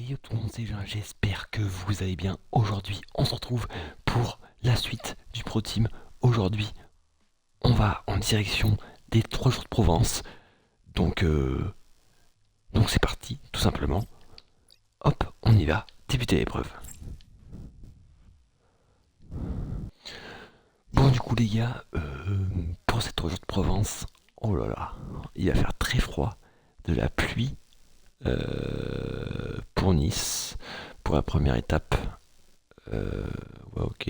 Yo tout le monde, c'est Jean, j'espère que vous allez bien. Aujourd'hui, on se retrouve pour la suite du Pro Team. Aujourd'hui, on va en direction des 3 jours de Provence. Donc, euh, donc c'est parti, tout simplement. Hop, on y va, débuter l'épreuve. Bon, du coup, les gars, pour ces 3 jours de Provence, oh là là, il va faire très froid, de la pluie pour Nice, pour la première étape. Ouais, ok,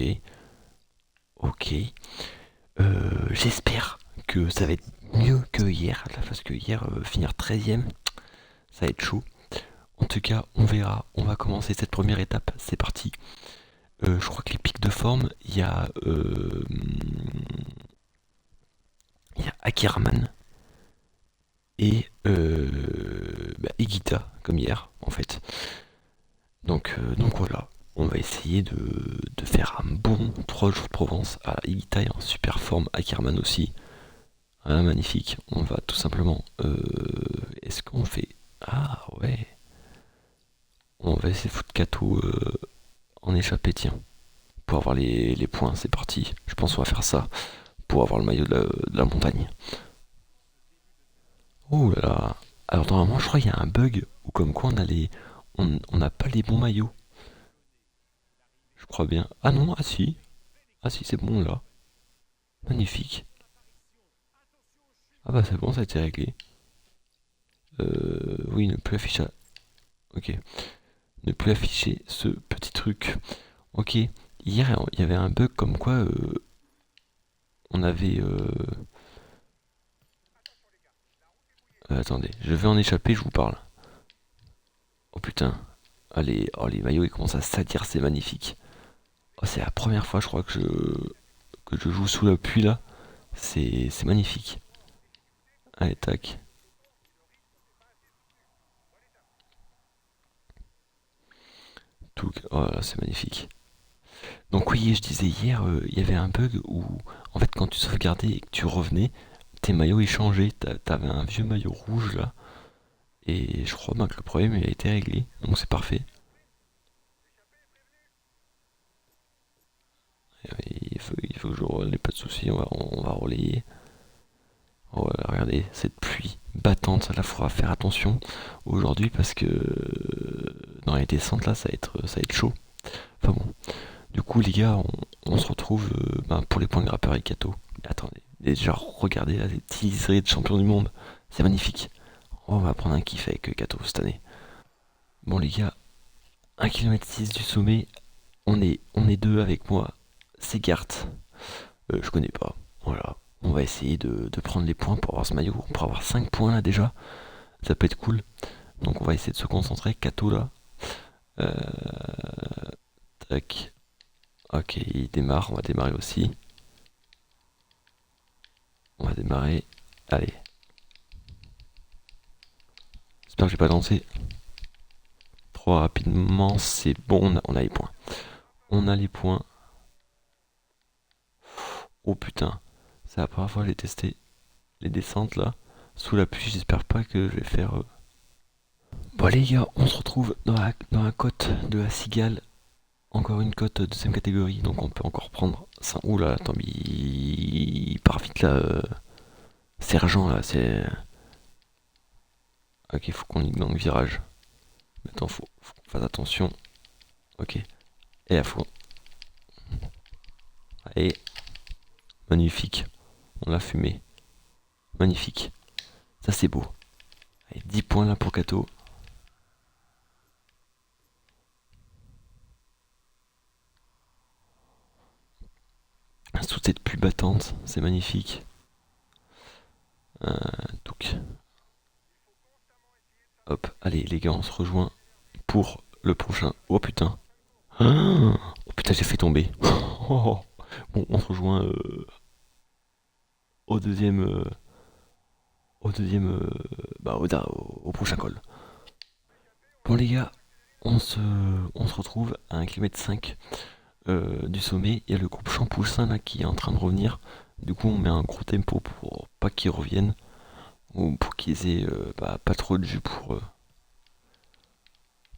ok. J'espère que ça va être mieux que hier, là, parce que hier, finir 13ème, ça va être chaud. En tout cas, on verra. On va commencer cette première étape. C'est parti. Je crois que les pics de forme, il y a Akiraman et Higuita, comme hier, en fait. Donc voilà. On va essayer de faire un bon 3 jours de Provence. Ah, Higuita est en super forme, Akiraman aussi. Ah, magnifique. On va tout simplement. Est-ce qu'on fait. Ah ouais. On va essayer de foutre Kato en échappée, tiens. Pour avoir les points, c'est parti. Je pense qu'on va faire ça. Pour avoir le maillot de la montagne. Oh là là. Alors normalement, je crois qu'il y a un bug. Ou comme quoi on n'a pas les bons maillots. Je crois bien. Ah non, ah si. Ah si, c'est bon là. Magnifique. Ah bah c'est bon, ça a été réglé. Oui, ne plus afficher. Ok. Ne plus afficher ce petit truc. Ok, hier il y avait un bug comme quoi on avait. Attendez, je vais en échapper, je vous parle. Oh putain, allez, oh les maillots ils commencent à salir, c'est magnifique. Oh, c'est la première fois je crois que je joue sous la pluie là. C'est magnifique. Allez, tac. Tout, oh là, c'est magnifique. Donc oui, je disais hier, il y avait un bug où en fait quand tu sauvegardais et que tu revenais, tes maillots ils changeaient. T'avais un vieux maillot rouge là. Et je crois que le problème il a été réglé, donc c'est parfait. Il faut que je relaie, pas de soucis, on va relayer. Oh, regardez, cette pluie battante, là, faudra faire attention aujourd'hui parce que dans les descentes, là, ça va être chaud. Enfin bon, du coup, les gars, on se retrouve pour les points de grappeur et Kato. Attendez, déjà, regardez là, les liserés de champion du monde, c'est magnifique. Oh, on va prendre un kiff avec Kato cette année. Bon, les gars, 1,6 km du sommet, on est deux avec moi, c'est Gart. Je connais pas. Voilà. On va essayer de prendre les points pour avoir ce maillot. On pourra avoir 5 points là déjà. Ça peut être cool. Donc on va essayer de se concentrer. Kato là. Euh, Tac. Ok, il démarre. On va démarrer aussi. On va démarrer. Allez. J'espère que j'ai pas lancé trop rapidement. C'est bon. On a les points. On a les points. Oh putain. C'est la première fois que j'ai testé les descentes là. Sous la pluie, j'espère pas que je vais faire. Bon les gars, on se retrouve dans la côte de la Cigale. Encore une cote deuxième catégorie, donc on peut encore prendre ça. Ouh là, attends, mais il part vite là. Sergent là, c'est. Ok, faut qu'on ligne dans le virage. Maintenant, faut qu'on fasse attention. Ok. Et à fond. Allez, magnifique. On l'a fumé. Magnifique. Ça c'est beau. Allez, 10 points là pour Kato. Sous cette pluie battante, c'est magnifique. Euh, donc, hop, allez les gars, on se rejoint pour le prochain. Oh putain. Oh putain, j'ai fait tomber. Oh. Bon, on se rejoint au deuxième, au deuxième, au prochain col. Bon les gars, on se retrouve à 1,5 km du sommet. Il y a le groupe Champoussin là qui est en train de revenir. Du coup, on met un gros tempo pour pas qu'ils reviennent ou pour qu'ils aient pas trop de jus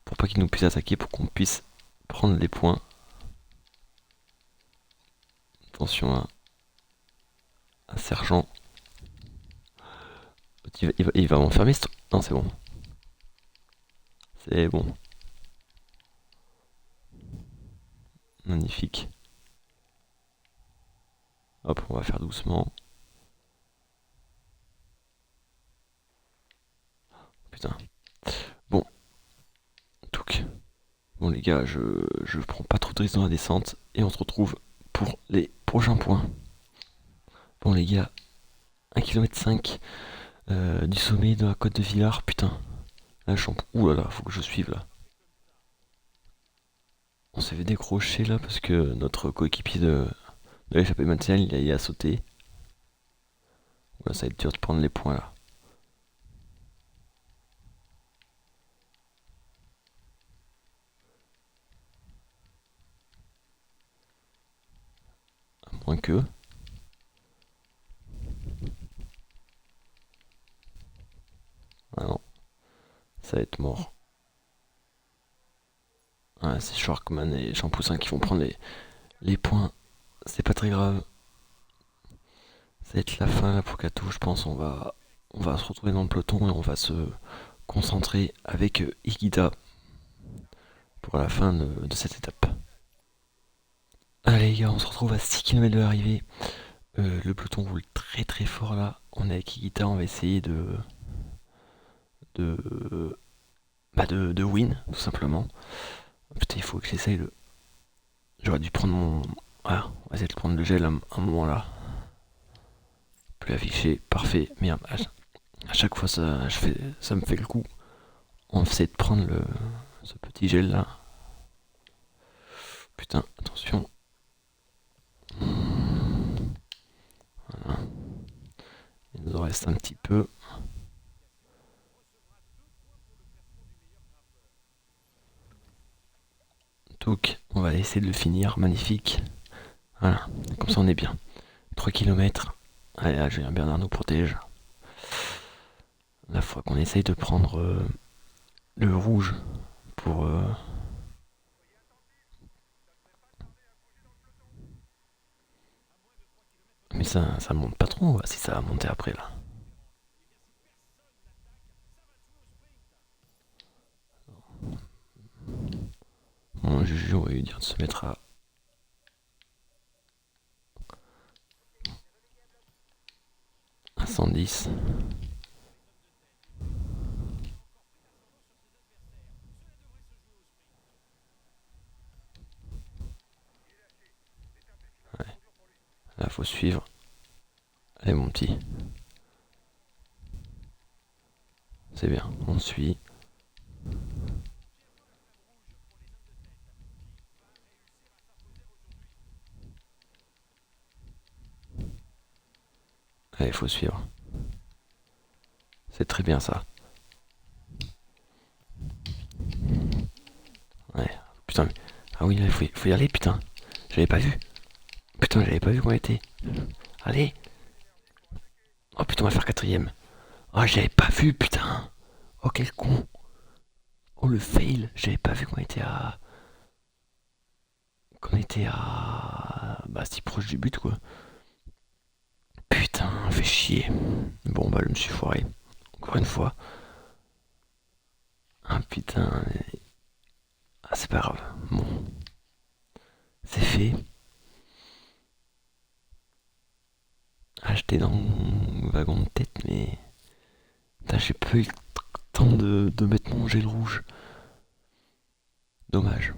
pour pas qu'ils nous puissent attaquer, pour qu'on puisse prendre les points. Attention à Sergent. Il va m'enfermer ce truc. Non, c'est bon. C'est bon. Magnifique. Hop, on va faire doucement. Putain. Bon. Touk. Bon les gars, je prends pas trop de risques dans la descente. Et on se retrouve pour les prochains points. Bon les gars, 1,5 km du sommet de la côte de Villars. Putain. Là, ouh là là, faut que je suive là. On s'est fait décrocher là parce que notre coéquipier de l'échappée matinale, il a sauté. Là, ça va être dur de prendre les points là. À moins que. Ah non, ça va être mort. Ah, c'est Sharkman et Champoussin qui vont prendre les points. C'est pas très grave. Ça va être la fin là pour Kato, je pense. On va se retrouver dans le peloton et on va se concentrer avec Higuita pour la fin de cette étape. Allez les gars, on se retrouve à 6 km de l'arrivée. Le peloton roule très très fort là. On est avec Higuita, on va essayer de, de win tout simplement. Putain, il faut que j'essaye de. J'aurais dû prendre mon. Ah, on va essayer de prendre le gel à un moment là. Plus affiché, parfait. Merde, à chaque fois ça me fait le coup. On essaie de prendre ce petit gel là. Putain, attention. Voilà. Il nous en reste un petit peu. Donc, on va essayer de le finir. Magnifique. Voilà, comme ça on est bien. 3 km. Allez, là, Julien Bernard nous protège. La fois qu'on essaye de prendre le rouge pour. Mais ça monte pas trop, si ça va monter après là. Mon Juju aurait eu dire de se mettre à 110. Ouais. Là, faut suivre. Allez, mon petit. C'est bien, on suit. Allez, faut suivre. C'est très bien ça. Ouais. Putain, mais. Ah oui, faut y aller, putain. J'avais pas vu. Putain, j'avais pas vu qu'on était. Allez. Oh putain, on va faire quatrième. Oh, j'avais pas vu, putain. Oh, quel con. Oh, le fail. J'avais pas vu qu'on était à. Qu'on était à. Bah, si proche du but, quoi. Putain, fait chier. Bon, bah, je me suis foiré. Encore une fois. Ah, putain. Ah, c'est pas grave. Bon. C'est fait. Ah, j'étais dans mon wagon de tête, mais. Putain, j'ai pas eu le temps de mettre mon gel rouge. Dommage.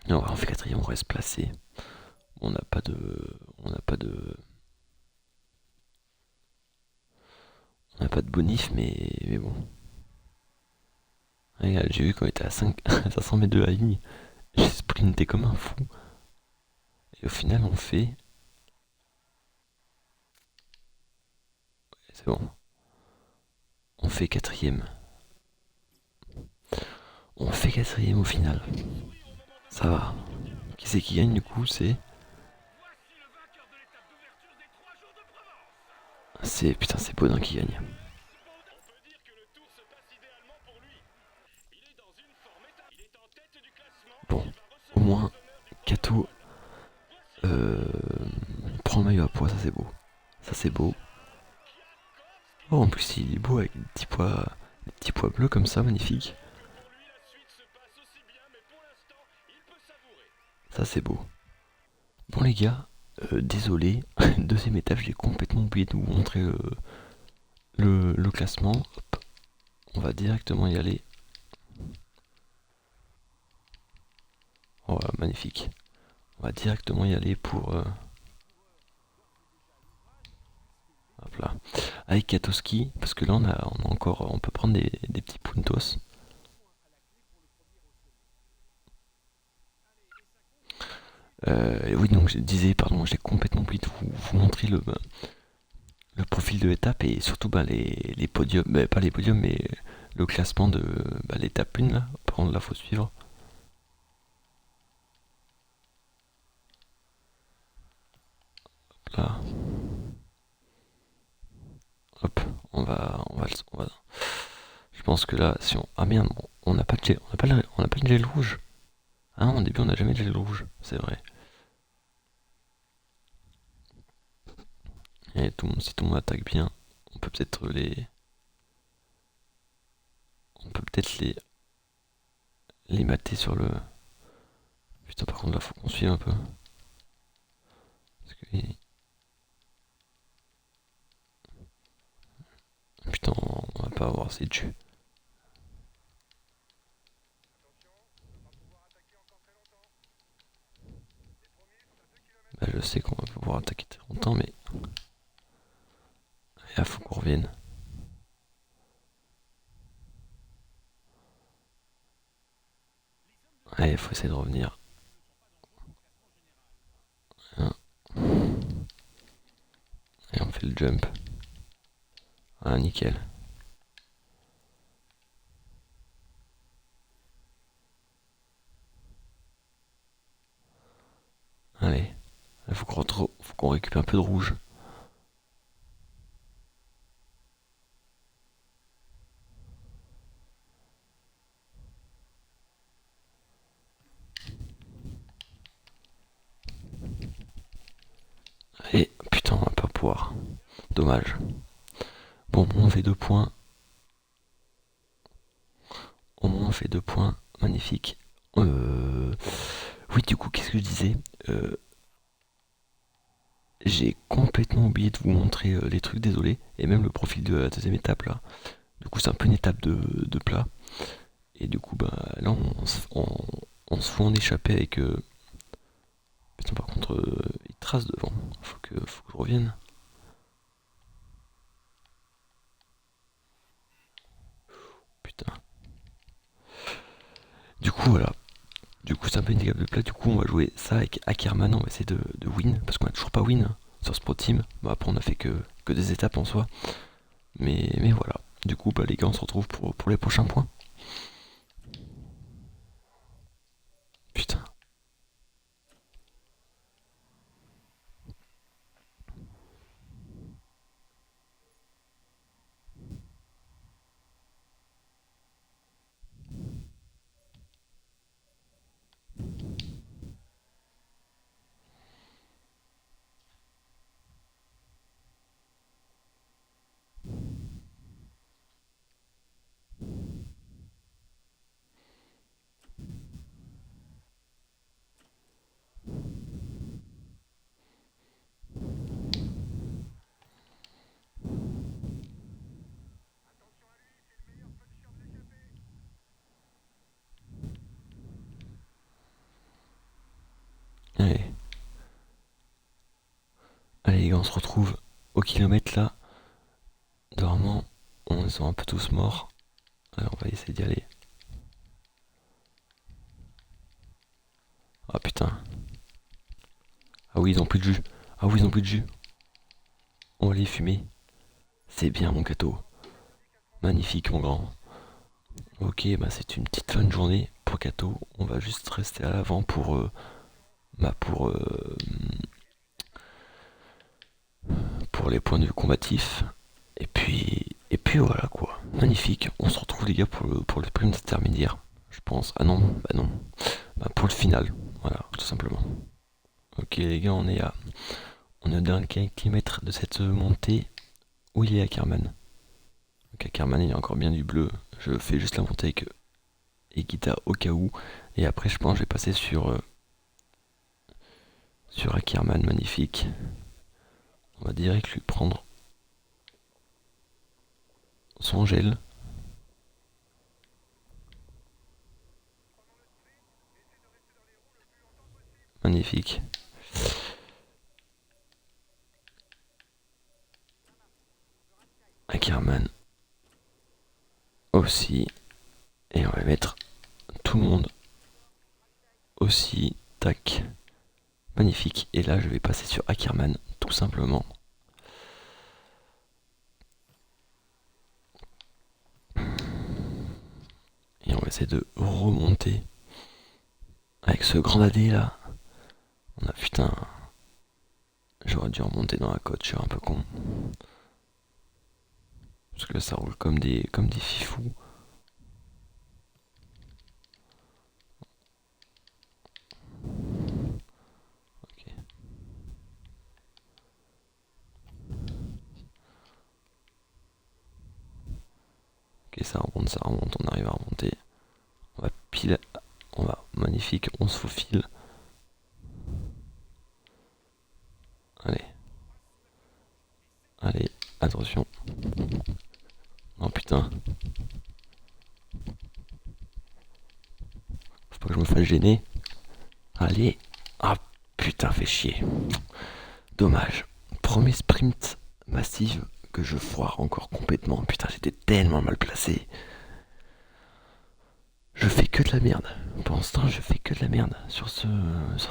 Non, on fait quatrième, on reste placé. On n'a pas de. On n'a pas de. On n'a pas de bonif, mais bon. Regarde, j'ai vu qu'on était à 500 mètres de la ligne. J'ai sprinté comme un fou. Et au final, on fait. C'est bon. On fait quatrième. On fait quatrième au final. Ça va. Qui c'est qui gagne du coup? C'est. Putain, c'est Baudin qui gagne. Bon, au moins, Kato euh, prend le maillot à pois, ça c'est beau. Ça c'est beau. Oh, en plus il est beau avec des petits pois bleus comme ça, magnifique. Ça c'est beau. Bon les gars, désolé, deuxième étape, j'ai complètement oublié de vous montrer le classement. Hop, on va directement y aller. Oh, magnifique. On va directement y aller pour... hop là. Avec Katoski, parce que là on a encore... On peut prendre des petits puntos. Oui, donc je disais, pardon, j'ai complètement oublié de vous montrer le profil de l'étape et surtout les podiums, pas les podiums, mais le classement de l'étape 1 là. Par contre, là, faut suivre. Là, hop, on va. Je pense que là, si on. Ah merde, on n'a pas de gel, on n'a pas de gel rouge. Ah non, au début, on n'a jamais de gel rouge, c'est vrai. Et si tout le monde attaque bien, on peut peut-être les. On peut peut-être les mater sur le. Putain, par contre, là, faut qu'on suive un peu. Parce que. Putain, on va pas avoir assez de jus. Bah, je sais qu'on va pouvoir attaquer très longtemps, mais. Et là, faut qu'on revienne. Allez, faut essayer de revenir. Hein. Et on fait le jump. Ah, nickel. Allez. Il faut qu'on récupère un peu de rouge. Et putain, on va pas pouvoir. Dommage. Bon, on fait 2 points. Au moins, on fait 2 points. Magnifique. Oui, du coup, qu'est-ce que je disais J'ai complètement oublié de vous montrer les trucs, désolé. Et même le profil de la deuxième étape, là. Du coup, c'est un peu une étape de plat. Et du coup, bah, là, on se fout en échappée avec... Putain, par contre, il trace devant. Faut que je revienne. Putain. Du coup, voilà. Du coup, c'est un peu une étape de plat. Du coup, on va jouer ça avec Ackerman. On va essayer de win. Parce qu'on a toujours pas win hein, sur ce pro team. Bon, après, on a fait que des étapes en soi. Mais voilà. Du coup, bah, les gars, on se retrouve pour les prochains points. Putain. Allez. Allez, les gars, on se retrouve au kilomètre là. Normalement, on sont un peu tous morts. Allez, on va essayer d'y aller. Ah putain. Ah oui, ils ont plus de jus. Ah oui, ils ont plus de jus. On va les fumer. C'est bien, mon gâteau. Magnifique, mon grand. Ok, bah c'est une petite fin de journée pour Kato. On va juste rester à l'avant pour, pour les points de vue combatifs. Et puis voilà quoi. Magnifique. On se retrouve les gars pour le sprint intermédiaire. Je pense. Ah non, bah non. Bah, pour le final, voilà, tout simplement. Ok les gars, on est au dernier kilomètre de cette montée où il est Ackerman. Donc Ackerman il y a encore bien du bleu, je fais juste la montée avec Ekita au cas où, et après je pense que je vais passer sur Ackerman, magnifique. On va direct lui prendre son gel. Magnifique. Ackerman aussi. Et on va mettre tout le monde aussi. Tac. Magnifique. Et là je vais passer sur Ackerman, tout simplement. Et on va essayer de remonter avec ce grand AD là. On a putain. J'aurais dû remonter dans la côte, je suis un peu con. Parce que là ça roule comme des fifous. Ok. Ok, ça remonte, on arrive à remonter. On va pile. On va. Magnifique, on se faufile. Allez. Allez, attention. Oh putain. Faut pas que je me fasse gêner. Allez. Ah putain, fait chier. Dommage. Premier sprint massive que je foire encore complètement. Putain, j'étais tellement mal placé. Je fais que de la merde. Pour l'instant, je fais que de la merde sur ce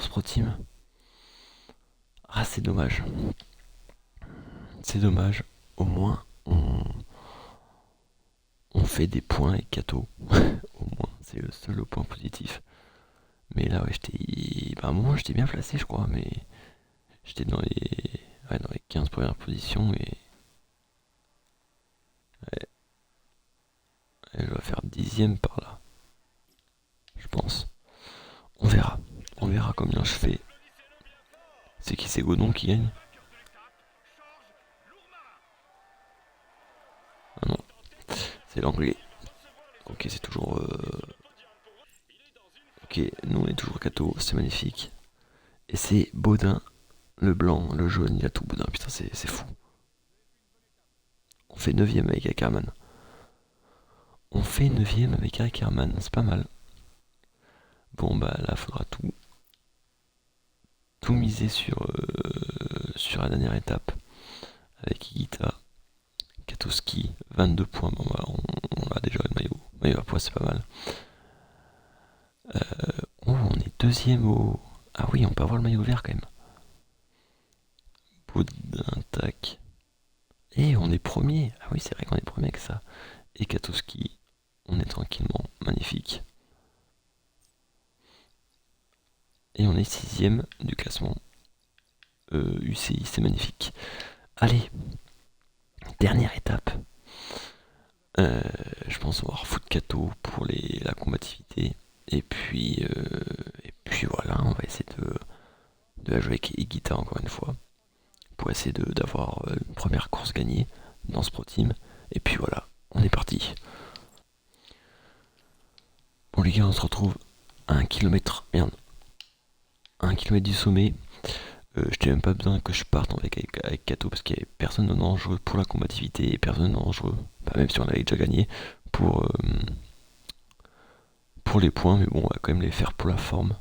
pro team. Ah, c'est dommage. C'est dommage. Au moins, on fait des points et Kato. Au moins, c'est le seul point positif. Mais là, ouais, à un moment, j'étais bien placé, je crois, mais j'étais dans les 15 premières positions et ouais, je dois faire 10ème par là, je pense. On verra. On verra combien je fais. C'est qui, c'est Godon qui gagne? Ah non, c'est l'anglais. Ok, c'est toujours. Ok, nous on est toujours Kato, c'est magnifique. Et c'est Baudin, le blanc, le jaune, il a tout Baudin, putain, c'est fou. On fait 9ème avec Ackerman. On fait 9ème avec Ackerman, c'est pas mal. Bon bah là, faudra tout miser sur la dernière étape. Avec Igita, Katowski, 22 points. Bon bah on a déjà le maillot. Maillot à poids, c'est pas mal. Oh, on est deuxième au. Ah oui, on peut avoir le maillot vert quand même. Baudin, tac. Et on est premier. Ah oui, c'est vrai qu'on est premier avec ça. Et Katowski, on est tranquillement. Magnifique. Et on est sixième du classement. UCI, c'est magnifique. Allez, dernière étape. Je pense qu'on va avoir Foot Kato pour la combativité. Et puis voilà, on va essayer de la jouer avec Igita encore une fois. Pour essayer d'avoir une première course gagnée dans ce pro team. Et puis voilà, on est parti. Bon les gars, on se retrouve à 1 km, merde, à 1 km du sommet. Je n'ai même pas besoin que je parte avec Kato parce qu'il n'y avait personne de dangereux pour la combativité et personne de dangereux, bah, même si on avait déjà gagné, pour, pour les points. Mais bon, on va quand même les faire pour la forme,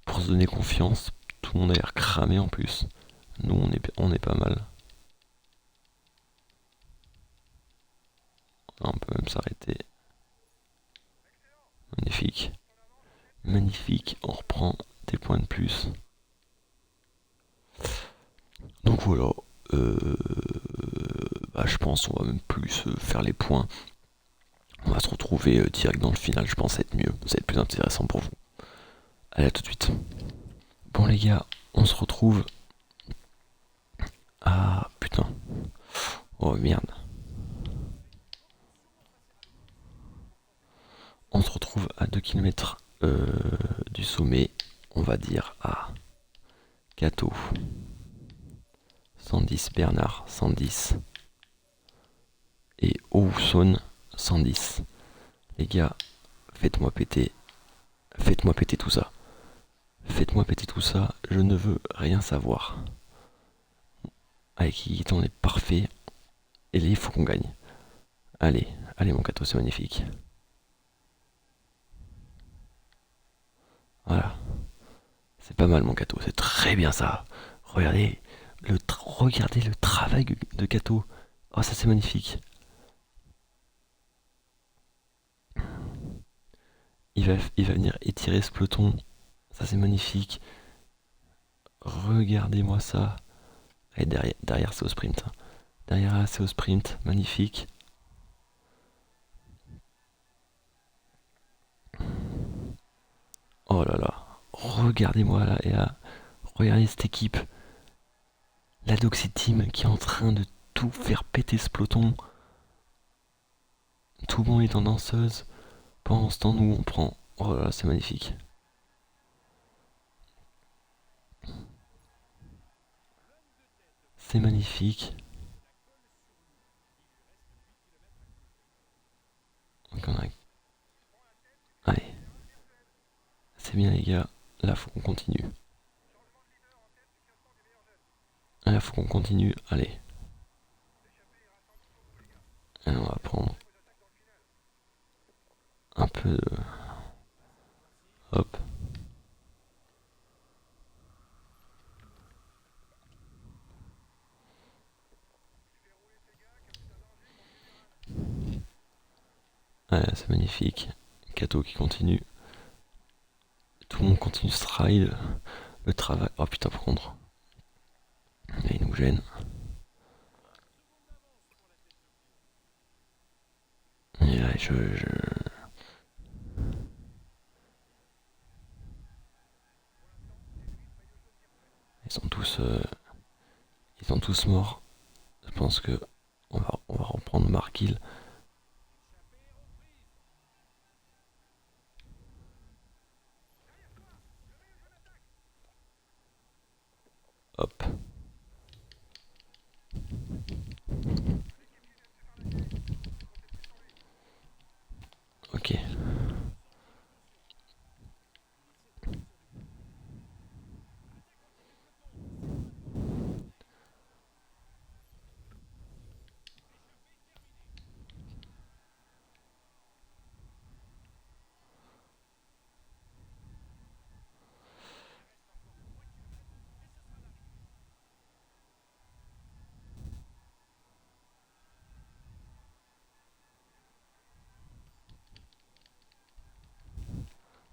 pour se donner confiance. Tout le monde a l'air cramé en plus. Nous, on est pas mal. On peut même s'arrêter. Magnifique. Magnifique. On reprend des points de plus. Donc voilà. Bah, je pense qu'on va même plus faire les points. On va se retrouver direct dans le final. Je pense être mieux. Ça va être plus intéressant pour vous. Allez, à tout de suite. Bon les gars, on se retrouve. Ah putain. Oh merde. On se retrouve à 2 km du sommet, on va dire à Cato 110, Bernard 110 et Owson 110. Les gars, faites-moi péter, faites-moi péter tout ça. Faites-moi péter tout ça, je ne veux rien savoir. Avec Iggy, on est parfait. Et là, il faut qu'on gagne. Allez, allez mon Cato, c'est magnifique. Voilà. C'est pas mal mon Cato, c'est très bien ça. Regardez le travail de Cato. Oh ça c'est magnifique. Il va venir étirer ce peloton. Ça c'est magnifique. Regardez-moi ça. Allez, derrière c'est au sprint. Derrière c'est au sprint. Magnifique. Oh là là. Regardez-moi là et là. Regardez cette équipe. La Doxy Team qui est en train de tout faire péter ce peloton. Tout le monde est en danseuse. Pendant ce temps, nous on prend. Oh là là, c'est magnifique. C'est magnifique. Donc on a... Allez. C'est bien les gars. Là faut qu'on continue. Là faut qu'on continue. Allez. Et on va prendre un peu de... Hop. Allez, c'est magnifique. Kato qui continue. Tout le monde continue ce ride. Le travail. Oh putain par contre. Là, il nous gêne. Et là, Ils sont tous... Ils sont tous morts. Je pense que on va reprendre Markil. Hop. Ok.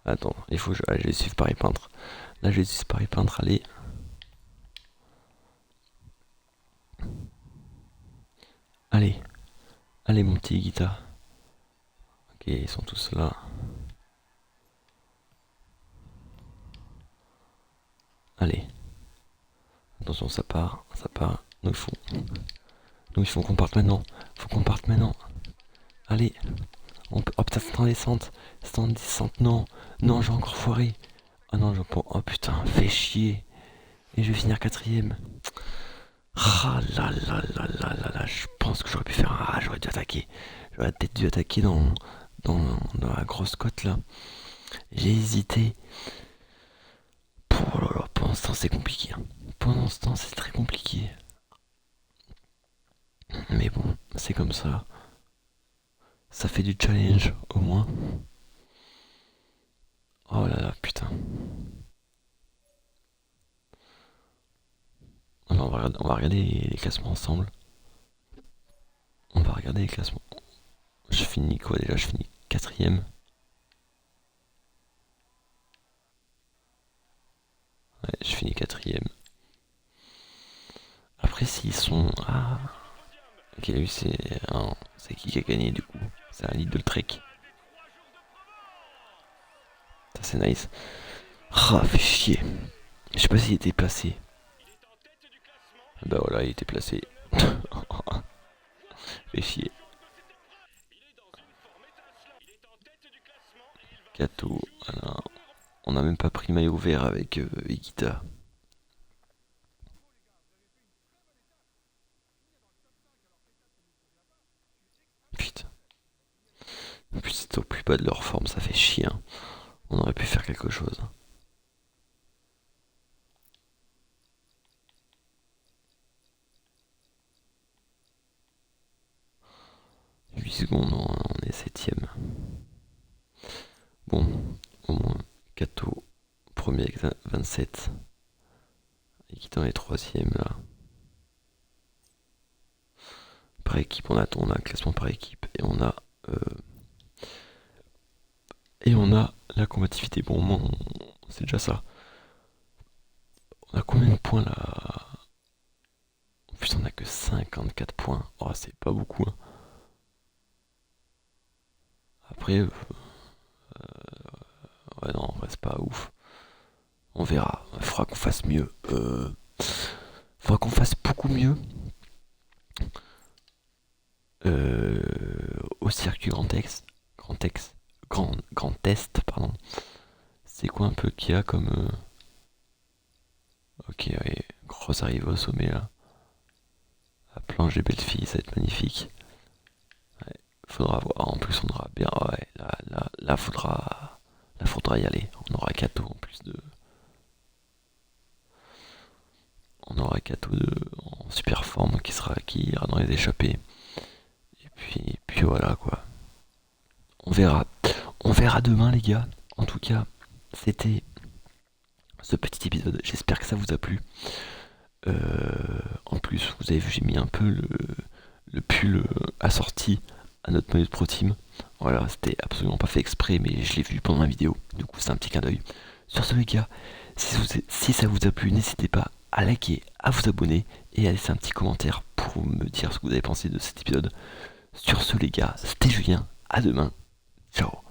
Attends, il faut que je vais suivre Paris Peintre. Là, je vais suivre Paris Peintre, allez. Allez. Allez, mon petit guitare. Ok, ils sont tous là. Allez. Attention, ça part, ça part. Nous, il faut qu'on parte maintenant. Faut qu'on parte maintenant. Allez. Oh putain, c'est en descente. C'est en descente, non. Non, j'ai encore foiré. Ah non, oh putain, fais chier. Et je vais finir quatrième. Ah là là là là là là, je pense que j'aurais pu faire un... Ah, j'aurais dû attaquer. J'aurais peut-être dû attaquer dans la grosse côte là. J'ai hésité. Oh là là, pendant ce temps c'est compliqué. Hein. Pendant ce temps c'est très compliqué. Mais bon, c'est comme ça. Ça fait du challenge au moins. Oh là là, putain. Alors, on va regarder les classements ensemble. On va regarder les classements. Je finis quoi déjà? Je finis quatrième. Ouais, je finis quatrième. Après, s'ils sont... Ah... Ok, lui, c'est qui a gagné du coup? C'est un lead de Trek. Ça, c'est nice. Ah, fait chier. Je sais pas s'il était placé. Bah voilà, il était placé. Fait chier. Kato, voilà. On n'a même pas pris le maillot vert avec Higuita. Putain. En plus, c'est au plus bas de leur forme, ça fait chier, hein. On aurait pu faire quelque chose. 8 secondes, on est septième. Bon, au moins, Kato, premier avec 27. Higuita est troisième là. Par équipe, on a un classement par équipe euh, et on a la combativité. Bon, au moins, c'est déjà ça. On a combien de points là? En plus, on a que 54 points. Oh, c'est pas beaucoup, hein. Après, ouais, non, en vrai, c'est pas ouf. On verra. Il faudra qu'on fasse mieux. Faudra qu'on fasse beaucoup mieux euh, au circuit Grand Est, pardon. C'est quoi un peu qu'il y a comme. Ok, ouais, grosse arrivée au sommet là. La planche des belles filles, ça va être magnifique. Ouais, faudra voir. En plus, on aura bien. Ouais, là, faudra y aller. On aura Kato en plus de. On aura Kato en super forme qui ira dans les échappées. Et puis voilà quoi. On verra. On verra demain les gars. En tout cas, c'était ce petit épisode. J'espère que ça vous a plu. En plus, vous avez vu, j'ai mis un peu le pull assorti à notre maillot de Pro Team. Voilà, c'était absolument pas fait exprès, mais je l'ai vu pendant la vidéo. Du coup, c'est un petit clin d'œil. Sur ce, les gars, si ça vous a plu, n'hésitez pas à liker, à vous abonner et à laisser un petit commentaire pour me dire ce que vous avez pensé de cet épisode. Sur ce, les gars, c'était Julien. À demain. Ciao.